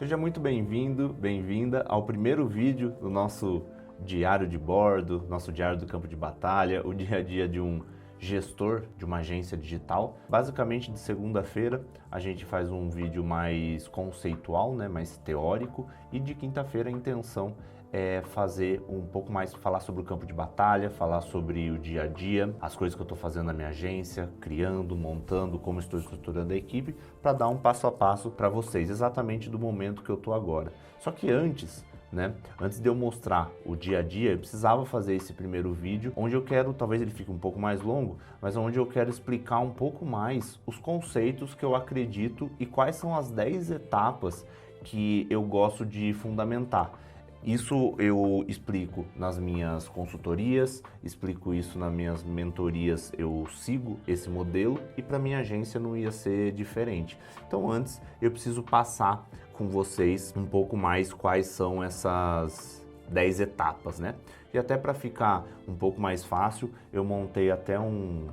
Seja muito bem-vindo, bem-vinda ao primeiro vídeo do nosso diário de bordo, nosso diário do campo de batalha, o dia a dia de um gestor de uma agência digital. Basicamente, de segunda-feira a gente faz um vídeo mais conceitual, mais teórico, e de quinta-feira a intenção é fazer um pouco mais, falar sobre o campo de batalha, falar sobre o dia a dia, as coisas que eu estou fazendo na minha agência, criando, montando, como estou estruturando a equipe, para dar um passo a passo para vocês, exatamente do momento que eu estou agora. Só que antes de eu mostrar o dia a dia, eu precisava fazer esse primeiro vídeo, onde eu quero, talvez ele fique um pouco mais longo, mas onde eu quero explicar um pouco mais os conceitos que eu acredito e quais são as 10 etapas que eu gosto de fundamentar. Isso eu explico nas minhas consultorias, explico isso nas minhas mentorias, eu sigo esse modelo e para minha agência não ia ser diferente. Então antes eu preciso passar com vocês um pouco mais quais são essas 10 etapas, E até para ficar um pouco mais fácil, eu montei até um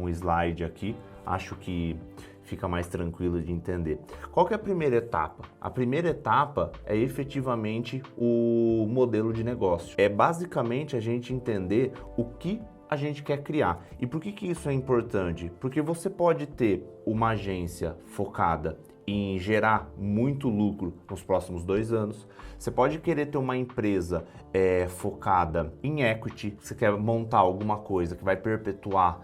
slide aqui, acho que fica mais tranquilo de entender. Qual que é a primeira etapa? A primeira etapa é efetivamente o modelo de negócio. É basicamente a gente entender o que a gente quer criar. E por que isso é importante? Porque você pode ter uma agência focada em gerar muito lucro nos próximos 2 anos. Você pode querer ter uma empresa focada em equity, você quer montar alguma coisa que vai perpetuar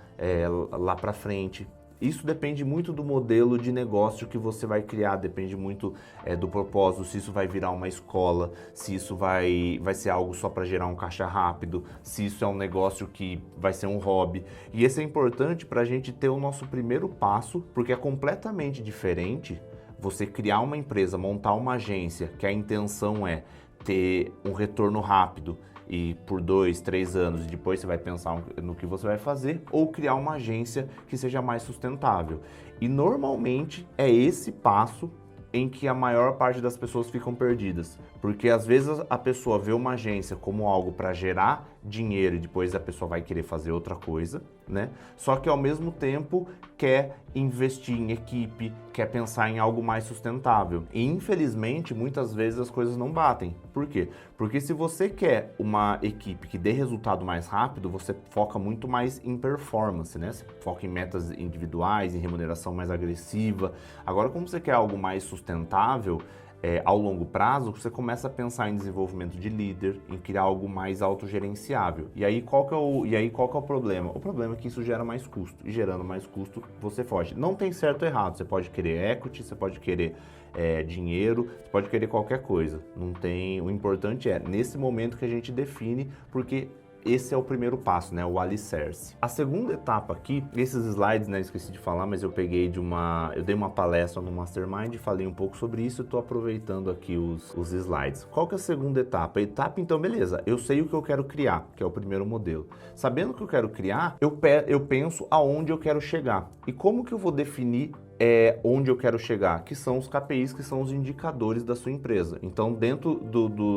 lá para frente. Isso depende muito do modelo de negócio que você vai criar, depende muito do propósito, se isso vai virar uma escola, se isso vai ser algo só para gerar um caixa rápido, se isso é um negócio que vai ser um hobby. E esse é importante para a gente ter o nosso primeiro passo, porque é completamente diferente você criar uma empresa, montar uma agência, que a intenção é ter um retorno rápido, e por 2, 3 anos e depois você vai pensar no que você vai fazer, ou criar uma agência que seja mais sustentável. E normalmente é esse passo em que a maior parte das pessoas ficam perdidas, porque às vezes a pessoa vê uma agência como algo para gerar dinheiro e depois a pessoa vai querer fazer outra coisa, Só que ao mesmo tempo quer investir em equipe, quer pensar em algo mais sustentável. E infelizmente muitas vezes as coisas não batem. Por quê? Porque se você quer uma equipe que dê resultado mais rápido, você foca muito mais em performance, Você foca em metas individuais, em remuneração mais agressiva. Agora, como você quer algo mais sustentável, ao longo prazo, você começa a pensar em desenvolvimento de líder, em criar algo mais autogerenciável. E aí qual que é o problema? O problema é que isso gera mais custo, e gerando mais custo, você foge. Não tem certo ou errado, você pode querer equity, você pode querer dinheiro, você pode querer qualquer coisa. Não tem, o importante é, nesse momento que a gente define, porque esse é o primeiro passo, o alicerce. A segunda etapa aqui, esses slides, esqueci de falar, mas eu dei uma palestra no Mastermind e falei um pouco sobre isso e estou aproveitando aqui os slides. Qual que é a segunda etapa? A etapa, então, beleza, eu sei o que eu quero criar, que é o primeiro modelo. Sabendo o que eu quero criar, eu penso aonde eu quero chegar. E como que eu vou definir onde eu quero chegar, que são os KPIs, que são os indicadores da sua empresa. Então, dentro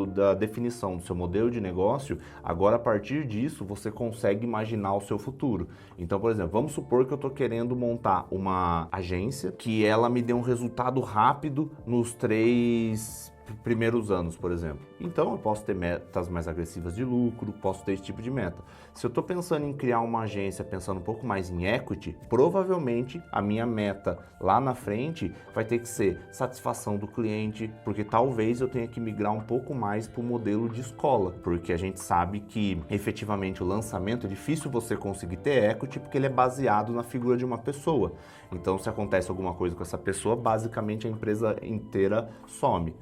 da definição do seu modelo de negócio, agora a partir disso, você consegue imaginar o seu futuro. Então, por exemplo, vamos supor que eu estou querendo montar uma agência que ela me dê um resultado rápido nos 3 primeiros anos, por exemplo. Então eu posso ter metas mais agressivas de lucro, posso ter esse tipo de meta. Se eu estou pensando em criar uma agência pensando um pouco mais em equity, provavelmente a minha meta lá na frente vai ter que ser satisfação do cliente, porque talvez eu tenha que migrar um pouco mais para o modelo de escola, porque a gente sabe que efetivamente o lançamento é difícil você conseguir ter equity porque ele é baseado na figura de uma pessoa. Então se acontece alguma coisa com essa pessoa, basicamente a empresa inteira some,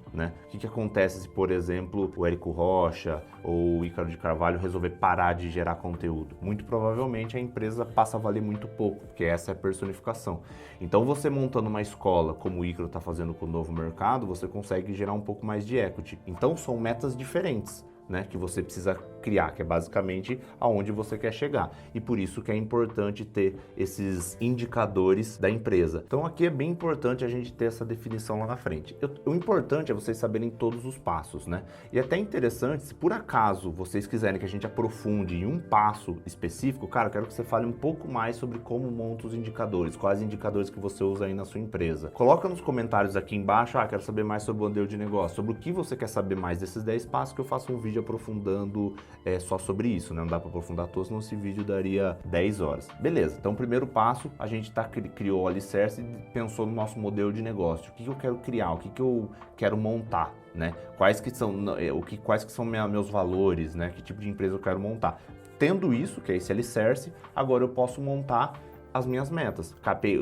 O que acontece se, por exemplo, o Érico Rocha ou o Ícaro de Carvalho resolver parar de gerar conteúdo? Muito provavelmente a empresa passa a valer muito pouco, porque essa é a personificação. Então você montando uma escola, como o Ícaro está fazendo com o Novo Mercado, você consegue gerar um pouco mais de equity. Então são metas diferentes, que você precisa criar, que é basicamente aonde você quer chegar. E por isso que é importante ter esses indicadores da empresa. Então aqui é bem importante a gente ter essa definição lá na frente. O importante é vocês saberem todos os passos, né? E é até interessante, se por acaso vocês quiserem que a gente aprofunde em um passo específico, cara, eu quero que você fale um pouco mais sobre como monta os indicadores, quais indicadores que você usa aí na sua empresa. Coloca nos comentários aqui embaixo, quero saber mais sobre o modelo de negócio, sobre o que você quer saber mais desses 10 passos, que eu faço um vídeo aprofundando só sobre isso, né? Não dá para aprofundar todos, senão esse vídeo daria 10 horas. Beleza, então o primeiro passo, a gente criou o alicerce e pensou no nosso modelo de negócio. O que eu quero criar, o que eu quero montar, né? Quais que são meus valores, né? Que tipo de empresa eu quero montar. Tendo isso, que é esse alicerce, agora eu posso montar as minhas metas,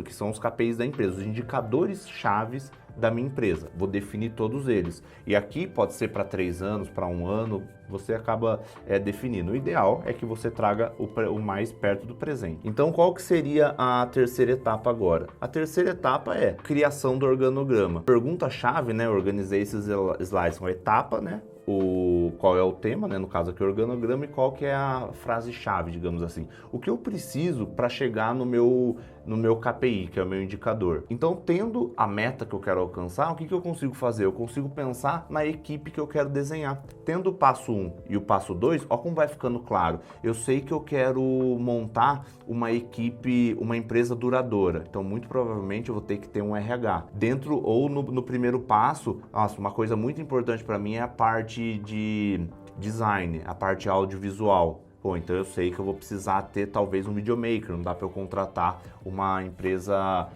que são os KPIs da empresa, os indicadores chaves da minha empresa. Vou definir todos eles. E aqui pode ser para 3 anos, para 1 ano, você acaba definindo. O ideal é que você traga o mais perto do presente. Então, qual que seria a terceira etapa agora? A terceira etapa é criação do organograma. Pergunta-chave, né? Eu organizei esses slides com a etapa, né? Qual é o tema, né? No caso aqui, o organograma, e qual que é a frase-chave, digamos assim. O que eu preciso para chegar no meu KPI, que é o meu indicador. Então, tendo a meta que eu quero alcançar, o que eu consigo fazer? Eu consigo pensar na equipe que eu quero desenhar. Tendo o passo 1 e o passo 2, ó como vai ficando claro. Eu sei que eu quero montar uma equipe, uma empresa duradoura. Então, muito provavelmente, eu vou ter que ter um RH. Dentro ou no primeiro passo, uma coisa muito importante para mim é a parte de design, a parte audiovisual. Pô, então eu sei que eu vou precisar ter talvez um videomaker, não dá para eu contratar uma empresa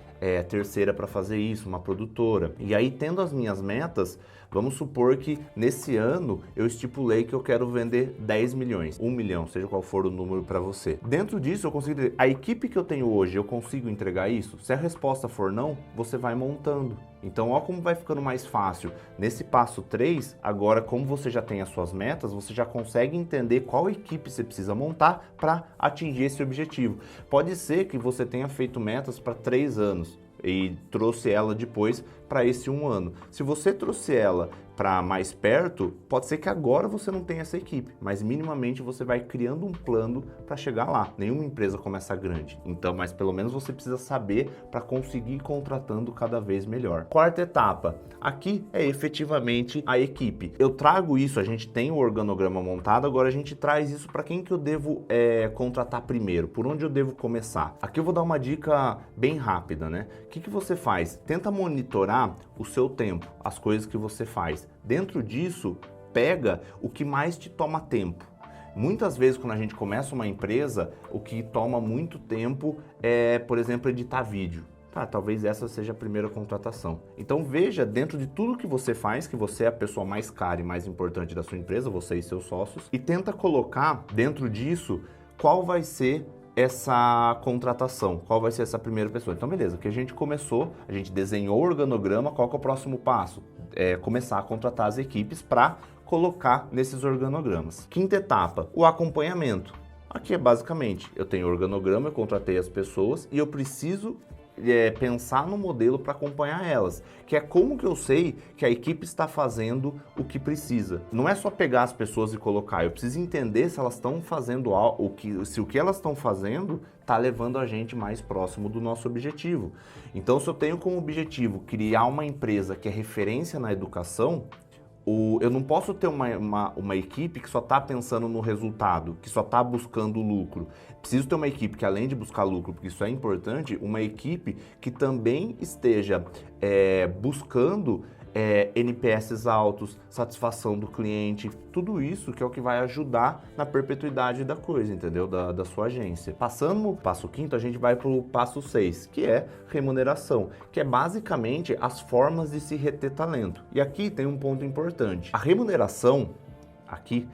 terceira para fazer isso, uma produtora. E aí, tendo as minhas metas, vamos supor que nesse ano eu estipulei que eu quero vender 10 milhões, 1 milhão, seja qual for o número para você. Dentro disso, eu consigo dizer, a equipe que eu tenho hoje, eu consigo entregar isso? Se a resposta for não, você vai montando. Então, ó como vai ficando mais fácil. Nesse passo 3, agora, como você já tem as suas metas, você já consegue entender qual equipe você precisa montar para atingir esse objetivo. Pode ser que você tenha feito metas para 3 anos e trouxe ela depois para esse 1 ano. Se você trouxe ela para mais perto, pode ser que agora você não tenha essa equipe, mas minimamente você vai criando um plano para chegar lá. Nenhuma empresa começa grande, então, mas pelo menos você precisa saber para conseguir ir contratando cada vez melhor. Quarta etapa, aqui é efetivamente a equipe. Eu trago isso, a gente tem o organograma montado, agora a gente traz isso para quem que eu devo contratar primeiro, por onde eu devo começar. Aqui eu vou dar uma dica bem rápida, né? O que você faz? Tenta monitorar o seu tempo, as coisas que você faz. Dentro disso, pega o que mais te toma tempo. Muitas vezes, quando a gente começa uma empresa, o que toma muito tempo é, por exemplo, editar vídeo. Talvez essa seja a primeira contratação. Então veja dentro de tudo que você faz, que você é a pessoa mais cara e mais importante da sua empresa, você e seus sócios, e tenta colocar dentro disso qual vai ser essa contratação, qual vai ser essa primeira pessoa. Então beleza, que a gente começou, a gente desenhou o organograma, qual que é o próximo passo? Começar a contratar as equipes para colocar nesses organogramas. Quinta etapa, o acompanhamento. Aqui é basicamente, eu tenho o organograma, eu contratei as pessoas e eu preciso pensar no modelo para acompanhar elas, que é como que eu sei que a equipe está fazendo o que precisa. Não é só pegar as pessoas e colocar, eu preciso entender se elas estão fazendo se o que elas estão fazendo está levando a gente mais próximo do nosso objetivo. Então, se eu tenho como objetivo criar uma empresa que é referência na educação, eu não posso ter uma equipe que só está pensando no resultado, que só está buscando lucro. Preciso ter uma equipe que, além de buscar lucro, porque isso é importante, uma equipe que também esteja buscando NPS altos, satisfação do cliente, tudo isso que é o que vai ajudar na perpetuidade da coisa, entendeu? Da sua agência. Passando no passo 5º, a gente vai para o passo 6, que é remuneração, que é basicamente as formas de se reter talento. E aqui tem um ponto importante. A remuneração, aqui,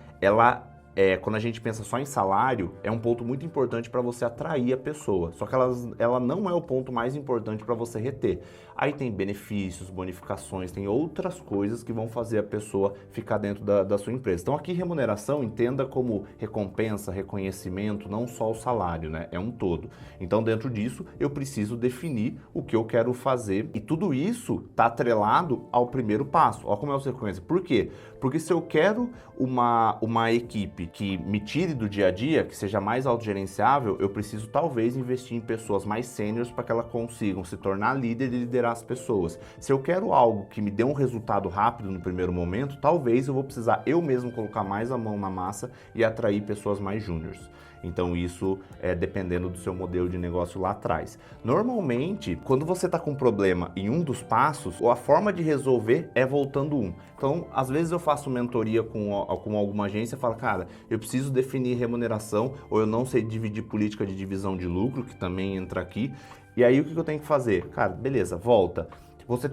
quando a gente pensa só em salário, é um ponto muito importante para você atrair a pessoa. Só que ela não é o ponto mais importante para você reter. Aí tem benefícios, bonificações, tem outras coisas que vão fazer a pessoa ficar dentro da sua empresa. Então aqui remuneração, entenda como recompensa, reconhecimento, não só o salário, né? É um todo. Então dentro disso eu preciso definir o que eu quero fazer e tudo isso está atrelado ao primeiro passo. Olha como é o sequência. Por quê? Porque se eu quero uma equipe que me tire do dia a dia, que seja mais autogerenciável, eu preciso talvez investir em pessoas mais sêniores para que elas consigam se tornar líder e liderar as pessoas. Se eu quero algo que me dê um resultado rápido no primeiro momento, talvez eu vou precisar eu mesmo colocar mais a mão na massa e atrair pessoas mais júniores. Então isso é dependendo do seu modelo de negócio lá atrás. Normalmente, quando você está com um problema em um dos passos, a forma de resolver é voltando um. Então, às vezes eu faço mentoria com alguma agência e falo, cara, eu preciso definir remuneração, ou eu não sei dividir política de divisão de lucro, que também entra aqui. E aí o que eu tenho que fazer? Cara, beleza, volta. Você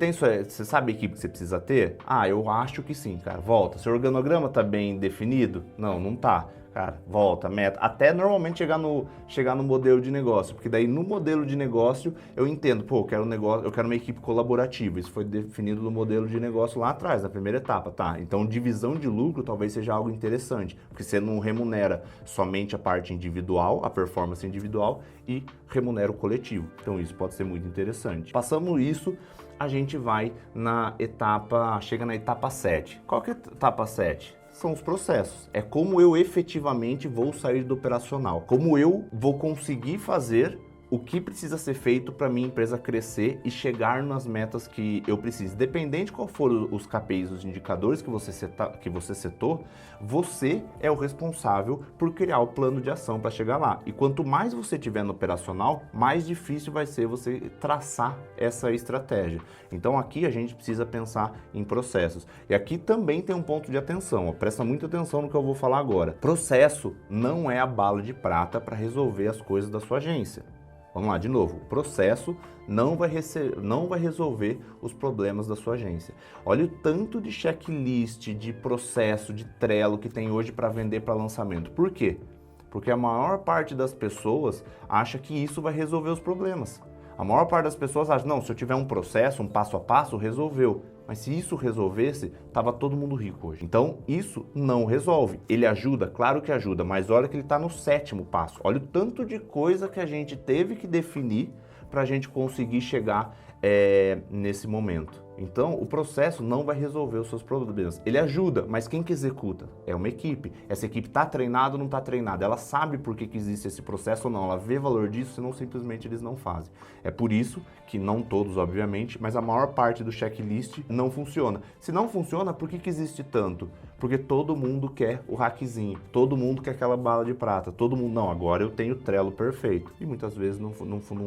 sabe a equipe que você precisa ter? Ah, eu acho que sim, cara. Volta. Seu organograma tá bem definido? Não, não tá. Cara, volta, meta. Até normalmente chegar no modelo de negócio. Porque daí no modelo de negócio eu entendo, pô, eu quero uma equipe colaborativa. Isso foi definido no modelo de negócio lá atrás, na primeira etapa, tá? Então divisão de lucro talvez seja algo interessante. Porque você não remunera somente a parte individual, a performance individual, e remunera o coletivo. Então isso pode ser muito interessante. Passamos isso, a gente vai chega na etapa 7. Qual que é a etapa 7? São os processos. É como eu efetivamente vou sair do operacional. Como eu vou conseguir fazer o que precisa ser feito para minha empresa crescer e chegar nas metas que eu preciso. Dependente de qual for os KPIs, os indicadores que você setou, você é o responsável por criar o plano de ação para chegar lá. E quanto mais você tiver no operacional, mais difícil vai ser você traçar essa estratégia. Então aqui a gente precisa pensar em processos. E aqui também tem um ponto de atenção, ó, presta muita atenção no que eu vou falar agora. Processo não é a bala de prata para resolver as coisas da sua agência. Vamos lá, de novo, o processo não vai resolver os problemas da sua agência. Olha o tanto de checklist, de processo, de Trello que tem hoje para vender para lançamento. Por quê? Porque a maior parte das pessoas acha que isso vai resolver os problemas. A maior parte das pessoas acha, não, se eu tiver um processo, um passo a passo, resolveu. Mas se isso resolvesse, tava todo mundo rico hoje. Então, isso não resolve. Ele ajuda? Claro que ajuda, mas olha que ele está no 7º passo. Olha o tanto de coisa que a gente teve que definir para a gente conseguir chegar nesse momento. Então, o processo não vai resolver os seus problemas. Ele ajuda, mas quem que executa? É uma equipe. Essa equipe está treinada ou não está treinada? Ela sabe por que existe esse processo ou não? Ela vê valor disso, senão simplesmente eles não fazem. É por isso que não todos, obviamente, mas a maior parte do checklist não funciona. Se não funciona, por que existe tanto? Porque todo mundo quer o hackzinho, todo mundo quer aquela bala de prata, todo mundo, não, agora eu tenho o Trello perfeito. E muitas vezes não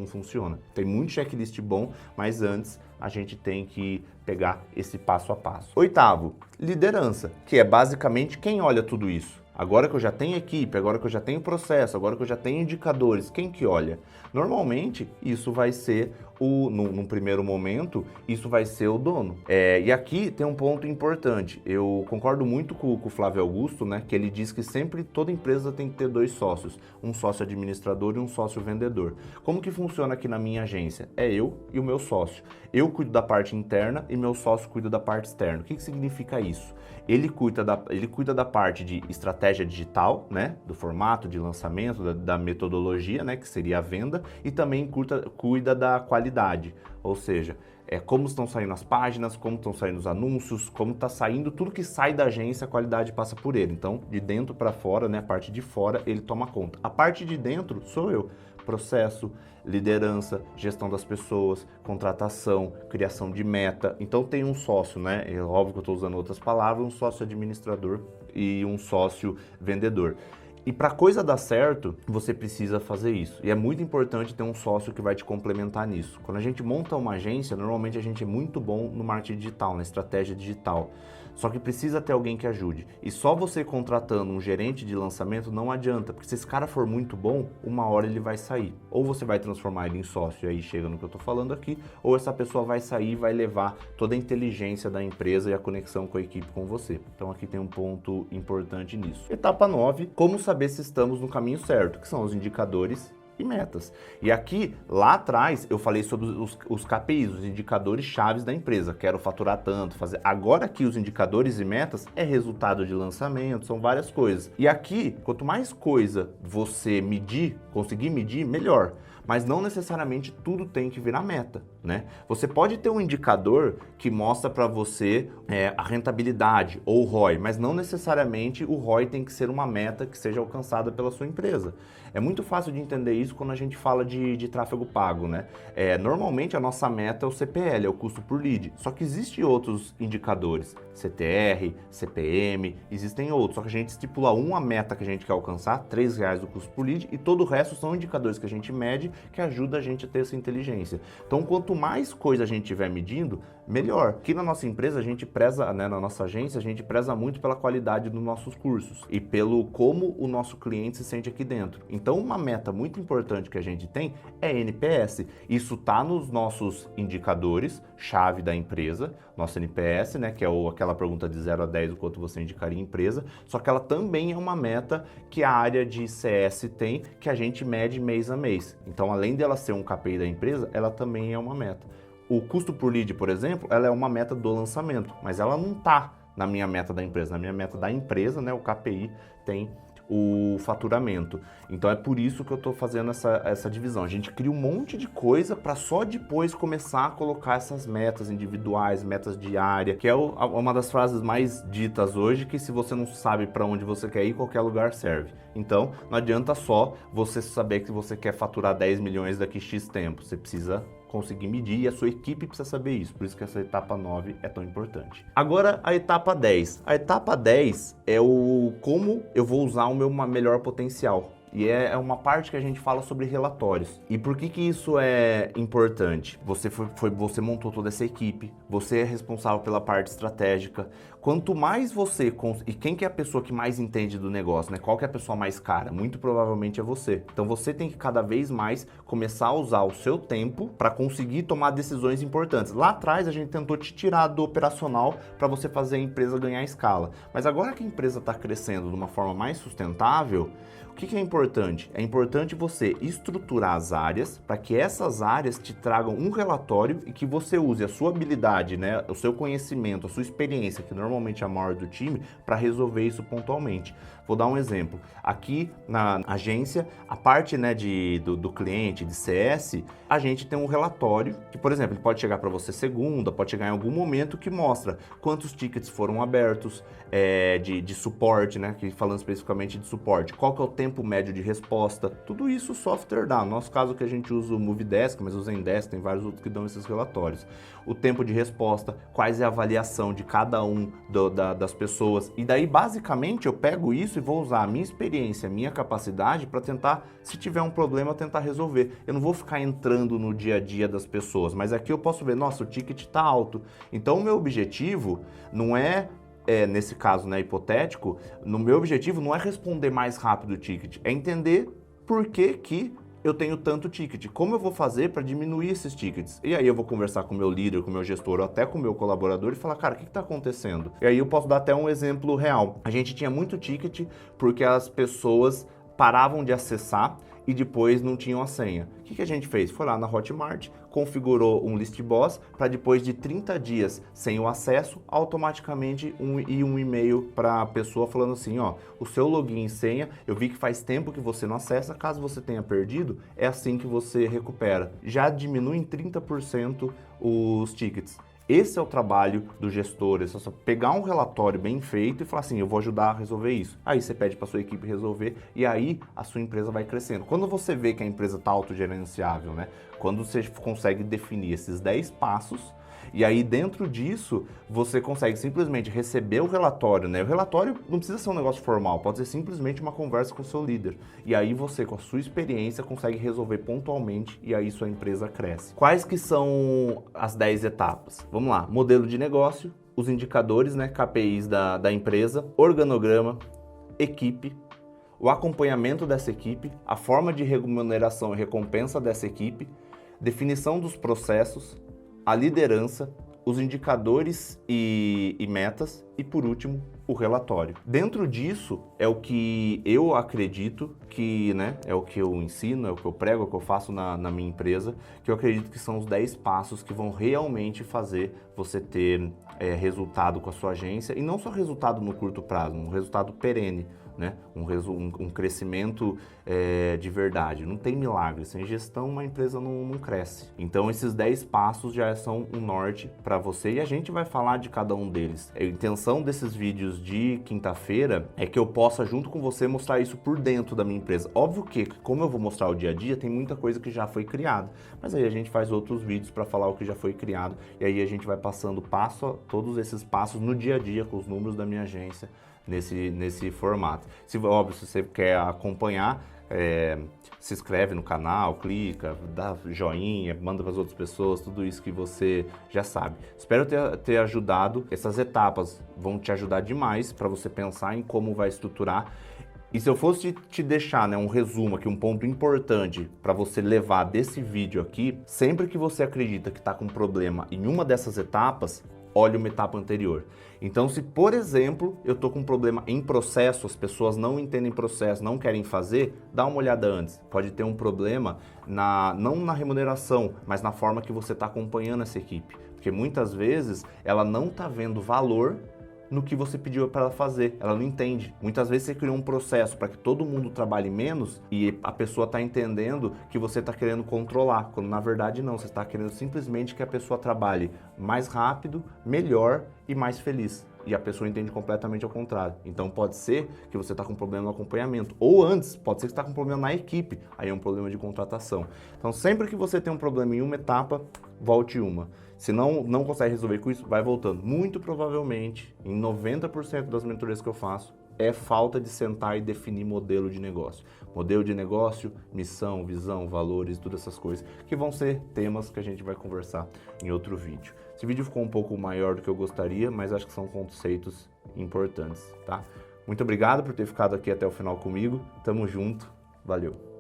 funciona. Tem muito checklist bom, mas antes a gente tem que pegar esse passo a passo. 8º, liderança, que é basicamente quem olha tudo isso. Agora que eu já tenho equipe, agora que eu já tenho processo, agora que eu já tenho indicadores, quem que olha? Normalmente, isso vai ser num primeiro momento, isso vai ser o dono. E aqui tem um ponto importante. Eu concordo muito com o Flávio Augusto, né? Que ele diz que sempre toda empresa tem que ter 2 sócios. Um sócio administrador e um sócio vendedor. Como que funciona aqui na minha agência? É eu e o meu sócio. Eu cuido da parte interna e meu sócio cuida da parte externa. O que significa isso? Ele cuida da parte de estratégia digital, né? Do formato de lançamento, da metodologia, né? Que seria a venda, e também cuida da qualidade, ou seja, como estão saindo as páginas, como estão saindo os anúncios, como está saindo tudo que sai da agência, a qualidade passa por ele. Então, de dentro para fora, né? A parte de fora, ele toma conta. A parte de dentro sou eu. Processo, liderança, gestão das pessoas, contratação, criação de meta. Então tem um sócio, né? É óbvio que eu estou usando outras palavras, um sócio administrador e um sócio vendedor. E para a coisa dar certo, você precisa fazer isso. E é muito importante ter um sócio que vai te complementar nisso. Quando a gente monta uma agência, normalmente a gente é muito bom no marketing digital, na estratégia digital. Só que precisa ter alguém que ajude. E só você contratando um gerente de lançamento não adianta, porque se esse cara for muito bom, uma hora ele vai sair. Ou você vai transformar ele em sócio, e aí chega no que eu tô falando aqui, ou essa pessoa vai sair e vai levar toda a inteligência da empresa e a conexão com a equipe com você. Então aqui tem um ponto importante nisso. Etapa 9, como saber se estamos no caminho certo, que são os indicadores e metas. E aqui, lá atrás, eu falei sobre os KPIs, os indicadores chaves da empresa. Quero faturar tanto, fazer. Agora aqui, os indicadores e metas é resultado de lançamento, são várias coisas. E aqui, quanto mais coisa você conseguir medir, melhor. mas não necessariamente tudo tem que virar meta, né? Você pode ter um indicador que mostra para você a rentabilidade ou o ROI, mas não necessariamente o ROI tem que ser uma meta que seja alcançada pela sua empresa. É muito fácil de entender isso quando a gente fala de tráfego pago, né? Normalmente a nossa meta é o CPL, é o custo por lead, só que existem outros indicadores, CTR, CPM, existem outros, só que a gente estipula uma meta que a gente quer alcançar, R$3 do custo por lead, e todo o resto são indicadores que a gente mede que ajuda a gente a ter essa inteligência. Então, quanto mais coisa a gente estiver medindo, melhor. Aqui na nossa empresa, a gente preza, né, na nossa agência, a gente preza muito pela qualidade dos nossos cursos e pelo como o nosso cliente se sente aqui dentro. Então, uma meta muito importante que a gente tem é NPS. Isso está nos nossos indicadores, chave da empresa, nosso NPS, né, que é aquela pergunta de 0 a 10, o quanto você indicaria a empresa, só que ela também é uma meta que a área de CS tem, que a gente mede mês a mês. Então, além dela ser um KPI da empresa, ela também é uma meta. O custo por lead, por exemplo, ela é uma meta do lançamento, mas ela não está na minha meta da empresa. Na minha meta da empresa, né, o KPI tem o faturamento. Então é por isso que eu estou fazendo essa divisão. A gente cria um monte de coisa para só depois começar a colocar essas metas individuais, metas diárias, que é uma das frases mais ditas hoje, que se você não sabe para onde você quer ir, qualquer lugar serve. Então não adianta só você saber que você quer faturar 10 milhões daqui a X tempo. Você precisa conseguir medir e a sua equipe precisa saber isso. Por isso que essa etapa 9 é tão importante. Agora a etapa 10. A etapa 10 é o como eu vou usar o meu melhor potencial. E é uma parte que a gente fala sobre relatórios. E por que isso é importante? Você montou toda essa equipe, você é responsável pela parte estratégica. Quanto mais você... E quem que é a pessoa que mais entende do negócio, né? Qual que é a pessoa mais cara? Muito provavelmente é você. Então você tem que cada vez mais começar a usar o seu tempo para conseguir tomar decisões importantes. Lá atrás a gente tentou te tirar do operacional para você fazer a empresa ganhar escala. Mas agora que a empresa está crescendo de uma forma mais sustentável, o que é importante? É importante você estruturar as áreas para que essas áreas te tragam um relatório e que você use a sua habilidade, né, o seu conhecimento, a sua experiência, que normalmente é a maior do time, para resolver isso pontualmente. Vou dar um exemplo. Aqui na agência, a parte, né, do cliente, de CS, a gente tem um relatório que, por exemplo, ele pode chegar para você segunda, pode chegar em algum momento que mostra quantos tickets foram abertos, de suporte, né, que falando especificamente de suporte, qual que é o tempo médio de resposta, tudo isso o software dá. No nosso caso que a gente usa o Movidesk, mas o Zendesk, tem vários outros que dão esses relatórios. O tempo de resposta, quais é a avaliação de cada um das pessoas. E daí, basicamente, eu pego isso e vou usar a minha experiência, a minha capacidade para tentar, se tiver um problema, tentar resolver. Eu não vou ficar entrando no dia a dia das pessoas, mas aqui eu posso ver, nossa, o ticket está alto. Então, o meu objetivo não nesse caso, né, hipotético, no meu objetivo não é responder mais rápido o ticket, é entender por que eu tenho tanto ticket, como eu vou fazer para diminuir esses tickets. E aí eu vou conversar com o meu líder, com o meu gestor, ou até com o meu colaborador e falar, cara, o que está acontecendo? E aí eu posso dar até um exemplo real. A gente tinha muito ticket porque as pessoas paravam de acessar e depois não tinham a senha. O que a gente fez? Foi lá na Hotmart, configurou um list boss para depois de 30 dias sem o acesso, automaticamente um e-mail para a pessoa falando assim, ó, o seu login e senha, eu vi que faz tempo que você não acessa, caso você tenha perdido, é assim que você recupera. Já diminui em 30% os tickets. Esse é o trabalho do gestor, é só pegar um relatório bem feito e falar assim, eu vou ajudar a resolver isso. Aí você pede para sua equipe resolver e aí a sua empresa vai crescendo. Quando você vê que a empresa está autogerenciável, né? Quando você consegue definir esses 10 passos, e aí dentro disso você consegue simplesmente receber o relatório, né? O relatório não precisa ser um negócio formal, pode ser simplesmente uma conversa com o seu líder. E aí você, com a sua experiência, consegue resolver pontualmente e aí sua empresa cresce. Quais que são as 10 etapas? Vamos lá, modelo de negócio, os indicadores, né, KPIs da empresa, organograma, equipe, o acompanhamento dessa equipe, a forma de remuneração e recompensa dessa equipe, definição dos processos, a liderança, os indicadores e metas e, por último, o relatório. Dentro disso é o que eu acredito que, né, é o que eu ensino, é o que eu prego, é o que eu faço na minha empresa, que eu acredito que são os 10 passos que vão realmente fazer você ter resultado com a sua agência, e não só resultado no curto prazo, um resultado perene, né? Um crescimento de verdade. Não tem milagre. Sem gestão, uma empresa não cresce. Então, esses 10 passos já são um norte para você, e a gente vai falar de cada um deles. A intenção desses vídeos de quinta-feira é que eu possa, junto com você, mostrar isso por dentro da minha empresa. Óbvio que, como eu vou mostrar o dia a dia, tem muita coisa que já foi criada. Mas aí a gente faz outros vídeos para falar o que já foi criado, e aí a gente vai passando todos esses passos no dia a dia com os números da minha agência, nesse formato. Óbvio, se você quer acompanhar, se inscreve no canal, clica, dá joinha, manda para as outras pessoas, tudo isso que você já sabe. Espero ter ajudado. Essas etapas vão te ajudar demais para você pensar em como vai estruturar. E se eu fosse te deixar, né, um resumo aqui, um ponto importante para você levar desse vídeo aqui, sempre que você acredita que está com problema em uma dessas etapas, olhe uma etapa anterior. Então, se, por exemplo, eu estou com um problema em processo, as pessoas não entendem processo, não querem fazer, dá uma olhada antes. Pode ter um problema, não na remuneração, mas na forma que você está acompanhando essa equipe. Porque muitas vezes ela não está vendo valor no que você pediu para ela fazer, ela não entende. Muitas vezes você criou um processo para que todo mundo trabalhe menos e a pessoa está entendendo que você está querendo controlar, quando na verdade não, você está querendo simplesmente que a pessoa trabalhe mais rápido, melhor e mais feliz. E a pessoa entende completamente ao contrário. Então pode ser que você está com problema no acompanhamento. Ou antes, pode ser que você está com problema na equipe. Aí é um problema de contratação. Então sempre que você tem um problema em uma etapa, volte uma. Se não consegue resolver com isso, vai voltando. Muito provavelmente, em 90% das mentorias que eu faço, é falta de sentar e definir modelo de negócio. Modelo de negócio, missão, visão, valores, todas essas coisas, que vão ser temas que a gente vai conversar em outro vídeo. Esse vídeo ficou um pouco maior do que eu gostaria, mas acho que são conceitos importantes, tá? Muito obrigado por ter ficado aqui até o final comigo. Tamo junto. Valeu!